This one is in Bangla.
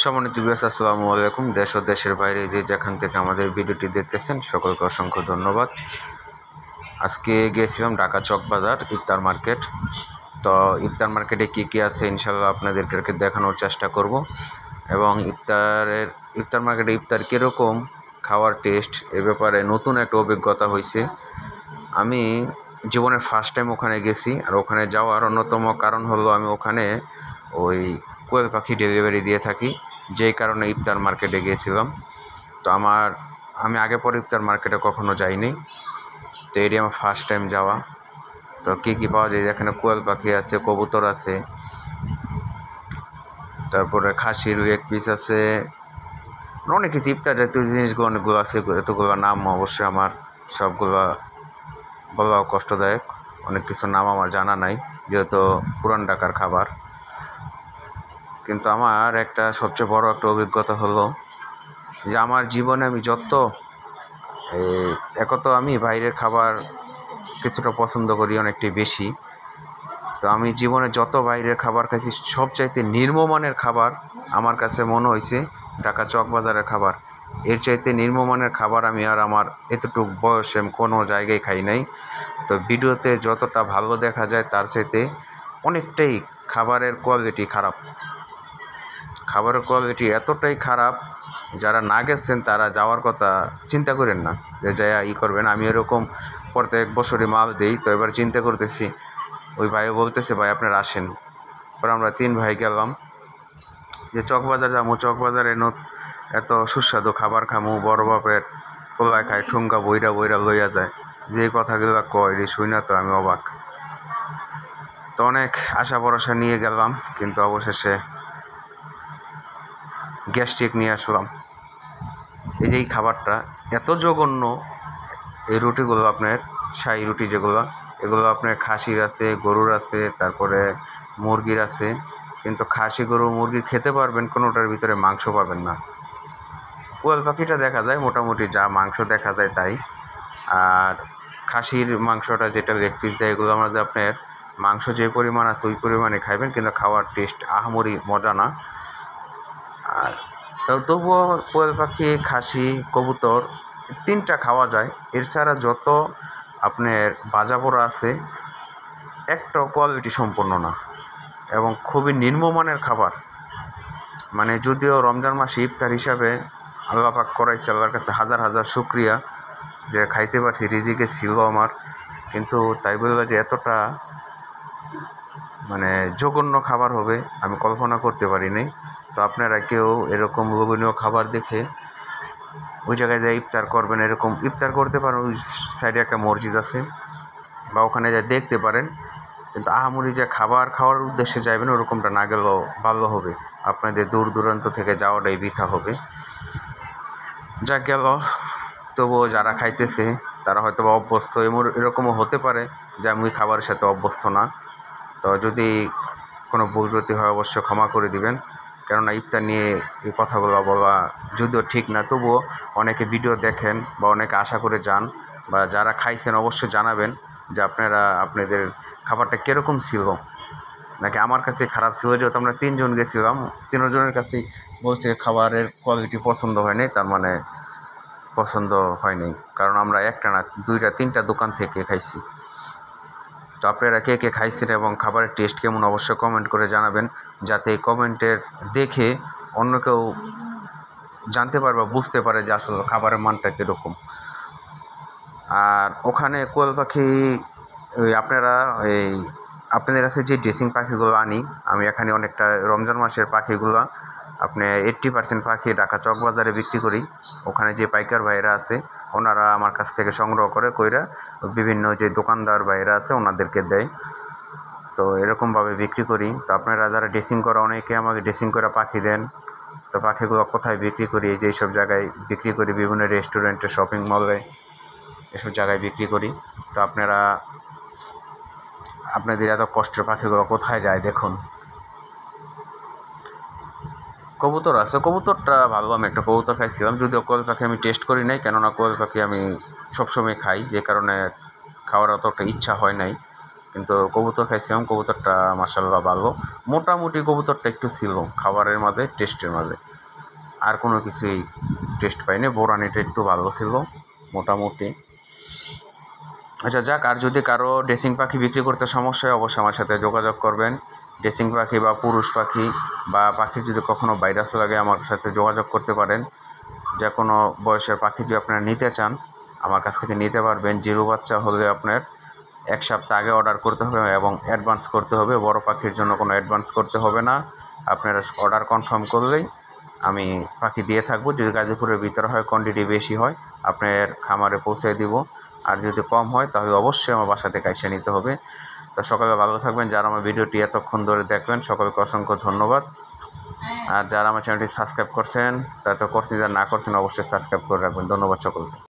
সম্মানিত ভিউয়ার্স, আসসালামু আলাইকুম। দেশ ও দেশের বাইরে যে যেখান থেকে আমাদের ভিডিওটি দেখতেছেন সকলকে অসংখ্য ধন্যবাদ। আজকে গিয়েছিলাম ঢাকা চকবাজার ইফতার মার্কেট। তো ইফতার মার্কেটে কী আছে ইনশাল্লাহ আপনাদেরকে দেখানোর চেষ্টা করব, এবং ইফতার মার্কেটে ইফতার কীরকম, খাওয়ার টেস্ট, এ ব্যাপারে নতুন একটা অভিজ্ঞতা হয়েছে। আমি জীবনের ফার্স্ট টাইম ওখানে গেছি, আর ওখানে যাওয়ার অন্যতম কারণ হলো আমি ওখানে ওই কোয়েল পাখি ডেলিভারি দিয়ে থাকি, যেই কারণে ইফতার মার্কেটে গিয়েছিলাম। তো আমি আগে পরে ইফতার মার্কেটে কখনো যাইনি, তো এটি আমার ফার্স্ট টাইম যাওয়া। তো কী পাওয়া যায়, এখানে কোয়েল পাখি আছে, কবুতর আছে, তারপরে খাসির এক পিস আছে, অনেক কিছু ইফতার জাতীয় জিনিসগুলো অনেকগুলো আছে। এতগুলো নাম অবশ্যই আমার সবগুলো বলা কষ্টদায়ক, অনেক কিছু নাম আমার জানা নাই, যেহেতু পুরান ঢাকার খাবার। কিন্তু আমার একটা সবচেয়ে বড় একটা অভিজ্ঞতা হলো যে আমার জীবনে আমি আমি বাইরের খাবার কিছুটা পছন্দ করি অনেকটাই বেশি। তো আমি জীবনে যত বাইরের খাবার খাইছি, সবচাইতে নিম্নমানের খাবার আমার কাছে মনে হয়েছে ঢাকা চকবাজারের খাবার। এর চাইতে নিম্নমানের খাবার আমি আর আমার এতটুকু বয়সে কোনো জায়গায় খাই নাই। তো ভিডিওতে যতটা ভালো দেখা যায় তার চাইতে অনেকটাই খাবারের কোয়ালিটি খারাপ। খাবারের কোয়ালিটি এতটাই খারাপ, যারা না গেছেন তারা যাওয়ার কথা চিন্তা করেন না যে যাই করবেন। আমি এরকম প্রত্যেক বছরই মাল দিই, তো এবার চিন্তা করতেছি, ওই ভাইও বলতেছে ভাই আপনারা আসেন। পরে আমরা 3 ভাই গেলাম যে চকবাজার যাবো, চকবাজারে এত সুস্বাদু খাবার খামু, বড় বাপের পোলায় খায়, ঠুঙ্গা বইরা বইরা লইয়া যায়, যে কথাগুলো কয় শুই না, তো আমি অবাক। তো অনেক আশা ভরসা নিয়ে গেলাম, কিন্তু অবশেষে গ্যাস্ট্রিক নিয়ে আসলাম। এই যে এই খাবারটা এত জঘন্য, এই রুটিগুলো আপনার শাহী রুটি এগুলো আপনার খাসির আছে, গরুর আছে, তারপরে মুরগির আছে, কিন্তু খাসি, গরু, মুরগির খেতে পারবেন, কোনোটার ভিতরে মাংস পাবেন না। কোয়েল পাখিটা দেখা যায় মোটামুটি যা মাংস দেখা যায় তাই, আর খাসির মাংসটা যেটা লেগ পিস দেয়, এগুলো আমাদের আপনার মাংস যে পরিমাণ আছে ওই পরিমাণে খাইবেন, কিন্তু খাওয়ার টেস্ট আহামরি মজা না। আর তবুও কোয়েল পাখি, খাসি, কবুতর 3টা খাওয়া যায়। এর ছাড়া যত আপনার ভাজা পোড়া আছে একটা কোয়ালিটি সম্পন্ন না, এবং খুবই নিম্নমানের খাবার। মানে যদিও রমজান মাসে ইফতার হিসাবে আল্লাহ পাক করাইছে, আল্লাহর কাছে হাজার হাজার শুকরিয়া যে খাইতে পারছি, রিজিকে ছিল আমার, কিন্তু তাই বলবে যে এতটা মানে জঘন্য খাবার হবে আমি কল্পনা করতে পারিনি। তো আপনারা কেউ এরকম লোভনীয় খাবার দেখে ওই জায়গায় যা ইফতার করবেন, এরকম ইফতার করতে পারেন। ওই সাইডে একটা মসজিদ আছে, বা ওখানে যা দেখতে পারেন, কিন্তু আহামরি যে খাবার খাওয়ার উদ্দেশ্যে যাবেন ওরকমটা না গেলেও ভালো হবে। আপনাদের দূর দূরান্ত থেকে যাওয়াটাই বৃথা হবে। যা গেল, তবুও যারা খাইতেছে তারা হয়তো বা অভ্যস্ত, এরকমও হতে পারে যে আমি খাবারের সাথে অভ্যস্ত না। তো যদি কোনো ভুল ত্রুটি হয় অবশ্যই ক্ষমা করে দিবেন, কেননা ইফতার নিয়ে এই কথাগুলো বলা যদিও ঠিক না, তবুও অনেকে ভিডিও দেখেন বা অনেকে আশা করে যান, বা যারা খাইছেন অবশ্যই জানাবেন যে আপনাদের খাবারটা কীরকম ছিল, নাকি আমার কাছে খারাপ ছিল। যেহেতু আমরা 3 জন গেছিলাম, 3 জনের কাছেই বলছে খাবারের কোয়ালিটি পছন্দ হয়নি, তার মানে পছন্দ হয়নি, কারণ আমরা একটা না 2টা 3টা দোকান থেকে খাইছি। তো আপনারা কে কে খাইছেন এবং খাবারের টেস্ট কেমন অবশ্যই কমেন্ট করে জানাবেন, যাতে এই কমেন্টের দেখে অন্য কেউ জানতে পারে বা বুঝতে পারে যে আসলে খাবারের মানটা কীরকম। আর ওখানে কোয়েল পাখি আপনাদের কাছে যে ড্রেসিং পাখিগুলো আনি, আমি এখানে অনেকটা রমজান মাসের পাখিগুলো আপনার 80% পাখি ঢাকা চকবাজারে বিক্রি করি। ওখানে যে পাইকার ভাইরা আছে ওনারা আমার কাছ থেকে সংগ্রহ কইরা বিভিন্ন যে দোকানদার ভাইরা আছে ওনাদেরকে দেয়। তো এরকমভাবে বিক্রি করি। তো আপনারা যারা ড্রেসিং করা, অনেকে আমাকে ড্রেসিং করা পাখি দেন। তো পাখিগুলো কোথায় বিক্রি করি? এই যে এইসব জায়গায় বিক্রি করি, বিভিন্ন রেস্টুরেন্টে, শপিং মলে, এসব জায়গায় বিক্রি করি। তো আপনাদের এত কষ্টের পাখিগুলো কোথায় যায় দেখুন। কবুতর আছে, কবুতরটা ভালো, আমি একটা কবুতর খাইছিলাম, যদিও কোয়েল পাখি আমি টেস্ট করি নাই, কেননা কোয়েল পাখি আমি সবসময় খাই, যে কারণে খাওয়ার অতটা ইচ্ছা হয় নাই। কিন্তু কবুতর খাইছিলাম, কবুতরটা মাশাআল্লাহ ভালো, মোটামুটি কবুতরটা একটু ছিল খাবারের মাঝে, টেস্টের মাঝে। আর কোনো কিছুই টেস্ট পাইনি। বোরানিটা একটু ভালো ছিল মোটামুটি। আচ্ছা যাক, আর যদি কারো ড্রেসিং পাখি বিক্রি করতে সমস্যা হয় অবশ্যই আমার সাথে যোগাযোগ করবেন। ড্রেসিং পাখি বা পুরুষ পাখি বা পাখির যদি কখনও ভাইরাস লাগে আমার সাথে যোগাযোগ করতে পারেন। যে কোনো বয়সের পাখি যদি আপনারা নিতে চান আমার কাছ থেকে নিতে পারবেন। জিরো বাচ্চা হলে আপনার 1 সপ্তাহ আগে অর্ডার করতে হবে এবং অ্যাডভান্স করতে হবে। বড় পাখির জন্য কোনো অ্যাডভান্স করতে হবে না, আপনারা অর্ডার কনফার্ম করলেই আমি পাখি দিয়ে থাকবো। যদি গাজীপুরের ভিতরে হয়, কোয়ান্টিটি বেশি হয়, আপনার খামারে পৌঁছে দিব। আর যদি কম হয় তাহলে অবশ্যই আমার বাসা থেকে এসে নিতে হবে। তো সকালে ভালো থাকবেন। যারা আমার ভিডিওটি এতক্ষণ ধরে দেখবেন সকলকে অসংখ্য ধন্যবাদ। আর যারা আমার চ্যানেলটি সাবস্ক্রাইব করছেন তা তো করছেন, যারা না করছেন অবশ্যই সাবস্ক্রাইব করে রাখবেন। ধন্যবাদ সকলকে।